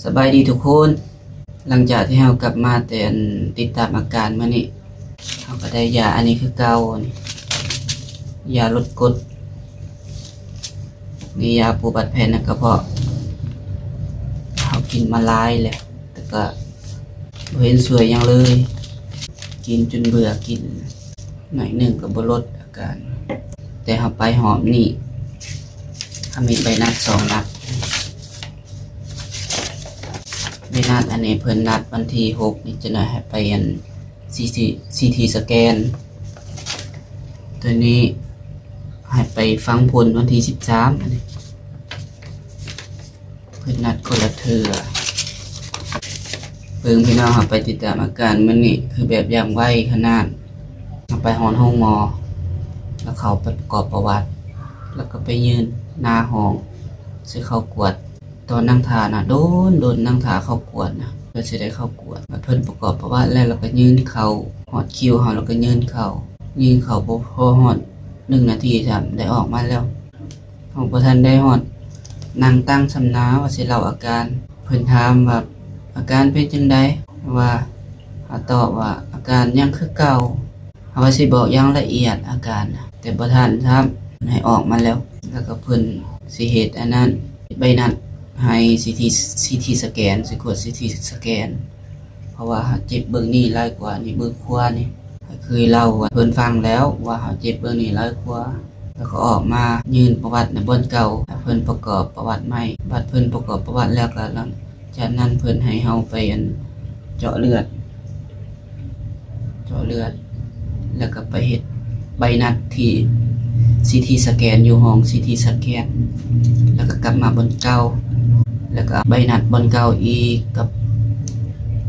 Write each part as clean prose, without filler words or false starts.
สบายดีทุกคนหลังจากที่เรากลับมาแต่ติดตามอาการเมื่อนี้เราก็ได้ยาอันนี้คือเก่านี่ยาลดกรดนี่ยาปูบาดแผลในกระเพาะเรากินมาหลายแล้วแต่ก็บ่เห็นสวยอย่างเลยกินจนเบื่อกินหน่อยหนึ่งก็บ่ลดอาการแต่เราไปหอมนี่ถ้ามีใบนัด2 นัดไม่นัดอันนี้เพิ่นนัดวันที่6นี่จะหน่อยให้ไปอัน CT สแกนตัวนี้ให้ไปฟังผลวันที่13อันนี้เพิ่นนัดคนละเทื่อเพิ่งพี่น้องเฮาไปติดตามอาการมันนี่คือแบบอย่างไวขนาดเอาไปห้องหมอแล้วเขาไปประกอบประวัติแล้วก็ไปยืนหน้าห้องซื้อเข้ากวดตอนนั่งทานะโดนนั่งทาเข้ากวดนะเพื่อจะได้เข้ากวดมาเพิ่นประกอบประวัติแล้วเราก็ยืนเข่าหอดคิวเฮาแล้วก็ยืนเข่าบ่พอหอด1 นาทีจ้ะได้ออกมาแล้วเฮาบ่ทันได้หอดนั่งตั้งสำนาว่าสิเล่าอาการเพิ่นถามว่าอาการเป็นจังได๋ว่าเฮาตอบว่าอาการยังคือเก่าเฮาว่าสิบอกอย่างละเอียดอาการแต่บ่ทันครับให้ออกมาแล้วก็เพิ่นสิเฮ็ดอันนั้นใบนัดให้ CT สแกนสิกด CT สแกนเพราะว่าเจ็บเบิ่งนี้หลายกว่านี่เบิ่งขวานี่เคยเล่าว่าเพิ่นฟังแล้วว่าเจ็บเบิ่งนี้หลายกว่าแล้วก็ออกมายืนประวัติในบ่อนเก่าเพิ่นประกอบประวัติใหม่บัดเพิ่นประกอบประวัติแล้วก็หลังจากนั้นเพิ่นให้เฮาไปเจาะเลือดแล้วก็ไปเฮ็ดใบนัดที่ CT สแกนอยู่ห้อง CT สแกนแล้วก็กลับมาบนเก่าแล้วก็ใบนัดบนเก่าอีกกับ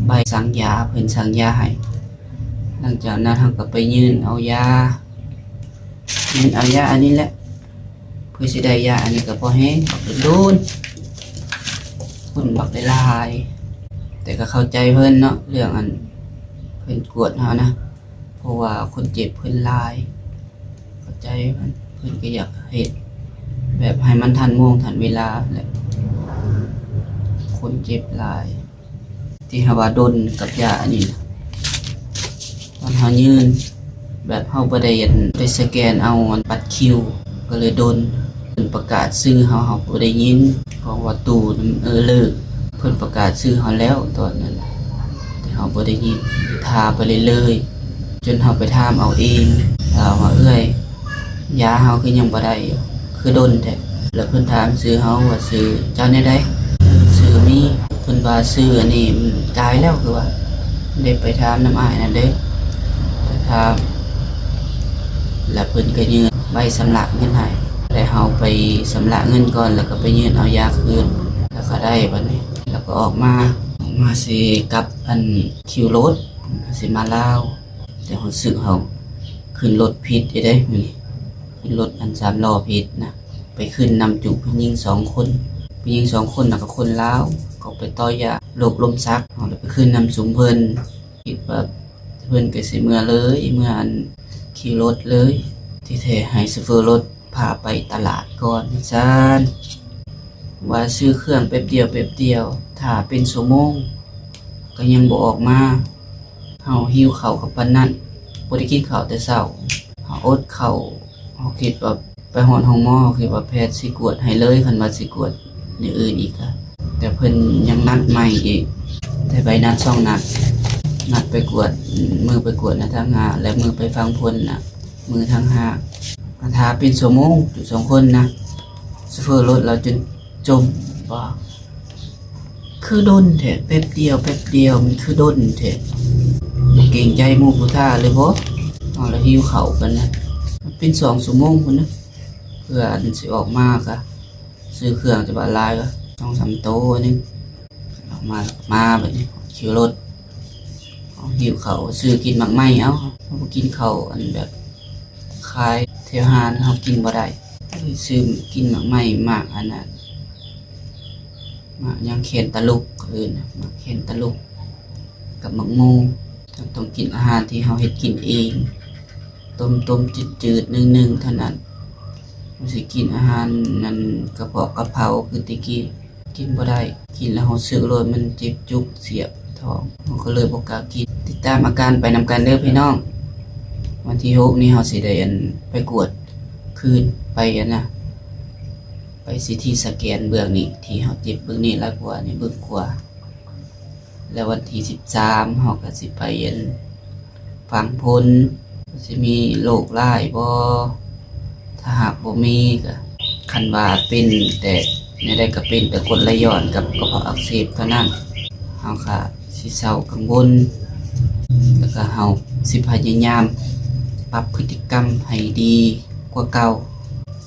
ใบสั่งยาเพิ่นสั่งยาให้หลังจากนั้นเฮาก็ไปยืนเอายาอันนี้แหละเพื่อสิได้ยาอันนี้ก็พอแห้งบักโดนฝุ่นบักหลายแต่ก็เข้าใจเพิ่นเนาะเรื่องอันเพิ่นกวดเฮานะเพราะว่าคนเจ็บเพิ่นหลายเข้าใจเพิ่นก็อยากเฮ็ดแบบให้มันทันโมงทันเวลาแหละคนเจ็บหลายที่เฮาว่าดนกับยาอันนี้ตอนเฮายืนแบบเฮาบ่ได้สแกนเอาบัตรคิวก็เลยโดนเพิ่นประกาศชื่อเฮาบ่ได้ยินเพราะว่าตู้เลิกเพิ่นประกาศชื่อเฮาแล้วตอนนั้นแต่เฮาบ่ได้ยินทาไปเรื่อยๆจนเฮาไปถามเอาเองว่าเอ้ยยาเฮาคือยังบ่ได้คือดนแท้แล้วเพิ่นถามชื่อเฮาว่าชื่อเจ้าแน่ใดชื่อมีเพิ่นว่าชื่ออันนี้มันกายแล้วคือว่าได้ไปถามน้ำอ้ายนั่นเด้ไปถามแล้วเพิ่นก็ยื่นใบสำระเงินให้แล้วเฮาไปสำระเงินก่อนแล้วก็ไปยื่นเอายาคืนแล้วก็ได้บัดนี้แล้วก็ออกมาสิกลับอันคิวรถสิมาลาวแต่รู้สึกเฮาขึ้นรถผิดอีเด้มื้อนี้ขึ้นรถอัน3 ล้อผิดนะไปขึ้นนำจุผู้หญิง2 คนผู้หญิง2 คนแล้วก็คนลาวเขาไปต่อยาโรคลมชักเฮาเลยไปขึ้นนำสูงเพิ่นคิดว่าเพิ่นก็สิเมื่อเลยเมื่ออันขี่รถเลยที่แท้ให้โชเฟอร์รถพาไปตลาดก่อนซ่านว่าซื้อเครื่องแป๊บเดียวถ้าเป็นชั่วโมงก็ยังบ่ออกมาเฮาหิวข้าวกับปานนั้นบ่ได้กินข้าวแต่เช้าเฮาอดข้าวเฮาคิดว่าไปฮอดห้องหมอคิดว่าแพทย์สิกวดให้เลยคันว่าสิกวดอย่างอื่นอีกค่ะแต่เพิ่นยังนัดใหม่อีกแต่ใบนัด2 นัดไปกวดมือไปกวดนะทาง5และมือไปฟังผลนะมือทาง5ถ้าเป็นชั่วโมงอยู่2 คนนะโชเฟอร์รถเราจนจมว่าคือดนแท้แป๊บเดียวมันคือดนแท้บ่เกรงใจหมู่ผู้ท่าเลยบ่เอาแล้วหิวข้าวกันนะมันเป็น2 ชั่วโมงพุ่นนะเพื่ออันสิออกมาก็ซื้อเครื่องจะบาลายก็2-3 โต๊ะนึงออกมาแบบนี้ขี่รถหิวเขาซื้อกินหมักไหม้เอากินเขาอันแบบคายเที่ยวหานเขากินบ่ได้ซื้อกินหมักไหม้มากอันนั้นมายังเขียนตะลุกอื่นมาเขียนตะลุกกับหมักมูต้องกินอาหารที่เขาเฮ็ดกินเองต้มจืดนึ่งเท่านั้นมันสิกินอาหารนั้นกระเพาะกระเพราคือตะกี้ กินบ่ได้กินแล้วเราสึกเลยมันเจ็บจุกเสียบท้องเราก็เลยบ่กล้ากินติดตามอาการไปนำกันเด้อพี่น้องวันที่6นี้เราสิได้ไปกวดคืนไปไปซีทีสแกนเบื้องนี้ที่เราเจ็บเบื้องนี้แล้วกว่านี่เบื้องขวาแล้ววันที่13เราก็สิไปฟังผลสิมีโรคร้ายบ่ถ้าหากบ่มีก็คันว่าเป็นแต่ในใดก็เป็นแต่กรดไหลย้อนกับกระเพาะอักเสบเท่านั้นเฮาก็สิเศร้ากังวลแล้วก็เฮาสิพยายามปรับพฤติกรรมให้ดีกว่าเก่า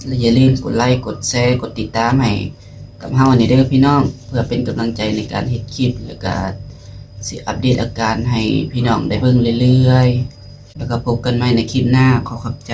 และอย่าลืมกดไลค์กดแชร์กดติดตามให้กับเฮานี่เด้อพี่น้องเพื่อเป็นกำลังใจในการเฮ็ดคลิปแล้วก็สิอัปเดตอาการให้พี่น้องได้เบิ่งเรื่อยๆแล้วก็พบกันใหม่ในคลิปหน้าขอขอบใจ